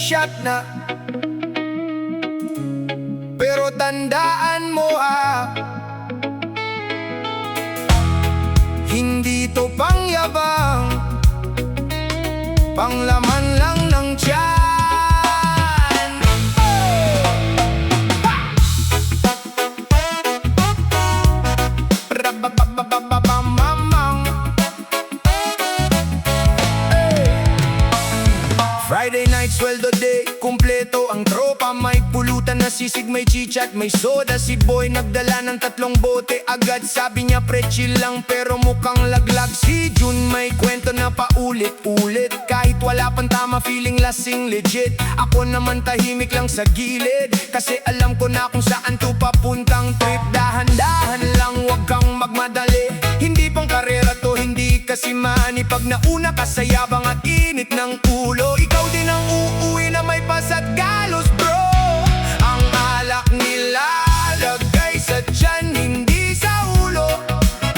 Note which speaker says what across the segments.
Speaker 1: shot na. Pero tandaan mo hindi to pangyabang, panglaman lang ng tiyan. Friday night, sweldo day, kumpleto ang tropa. May pulutan na sisig, may chichat, may soda. Si boy nagdala ng 3 bote agad. Sabi niya pre chill lang pero mukhang laglag. Si Jun may kwento na paulit-ulit. Kahit wala pang tama, feeling lasing legit. Ako naman tahimik lang sa gilid, kasi alam ko na kung saan to papuntang trip. Dahan-dahan lang, wag kang magmadali. Hindi pang karera to, hindi kasi money. Pag nauna ka sa yabang at init ng ulo, ikaw din ang uuwi na may pasat galos bro. Ang alak nila lagay sa tiyan, hindi sa ulo.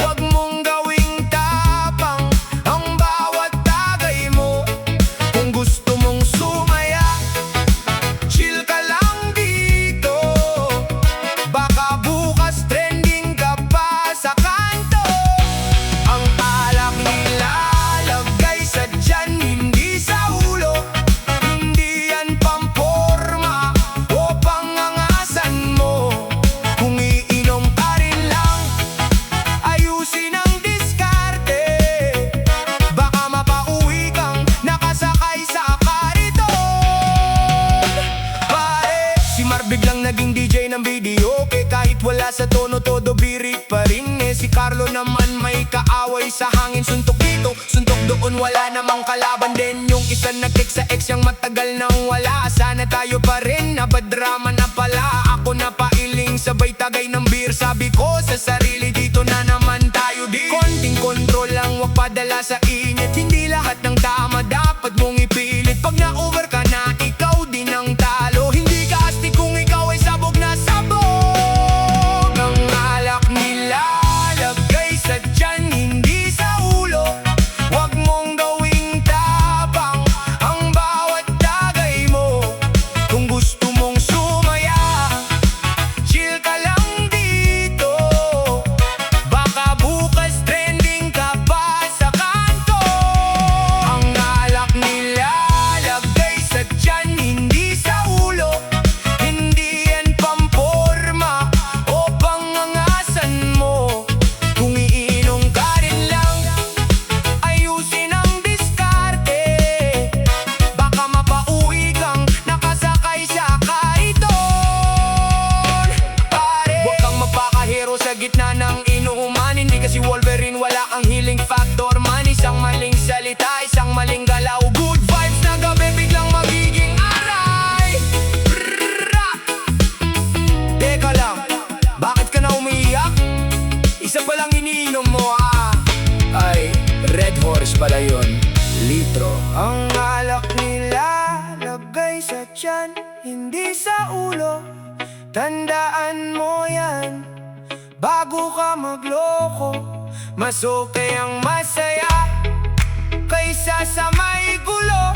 Speaker 1: Huwag mong gawing tapang ang bawat tagay mo. Kung gusto mong sumaya, chill ka lang dito. Baka bukas trending ka pa sa kanto. Ang alak nila lagay sa tiyan, hindi sa ulo. Hindi yan pamporma o pangangasan mo. Kung iinom ka rin lang, ayusin ang diskarte. Baka mapauwi kang nakasakay sa kariton. Pare, si Mar biglang naging DJ ng video, kahit wala sa tono, todo birit pa rin. Si Carlo naman may kaaway sa hangin. Suntok dito, suntok doon, wala namang kalaban din. Yung isa nag-text sa ex yung matagal nang wala. Sana tayo pa rin, nabadrama na pala. Ako na pailing, sabay tagay ng beer. Sabi ko sa sarili, dito na naman tayo din. Konting kontrol lang, wag padala sa init. Hindi lahat ng tama dapat mong ipilit. Pag na-over ka na, ikaw din ang talo. Hindi ka astig kung ikaw ay sabog na sabog. Ang alak nila lagay sa tiyan, hindi sa ulo. Huwag mong gawing tapang ang bawat tagay mo. Kung gusto mong sumaya, chill ka lang dito. Baka bukas trending ka pa sa kanto. Ang alak nila lagay sa tiyan, hindi sa ulo. Hindi yan pamporma o pangangasan mo. Kung iinom ka rin lang, ayusin ang diskarte. Baka mapauwi kang nakasakay sa kariton. Pare, huwag kang mapakahero sa gitna ng inuuman. Hindi kasi Wolverine, wala kang healing factor man. Isang maling salita, isang maling galaw. Good vibes na gabi, biglang magiging aray. Brrrra. Teka lang, bakit ka na umiiyak? Isa pa lang iniinom mo ay Red Horse pala yun, litro. Ang alak nila lagay sa tiyan, hindi sa ulo. Tandaan mo yan bago ka magloko. Mas okay ang masaya kaysa sa may gulo.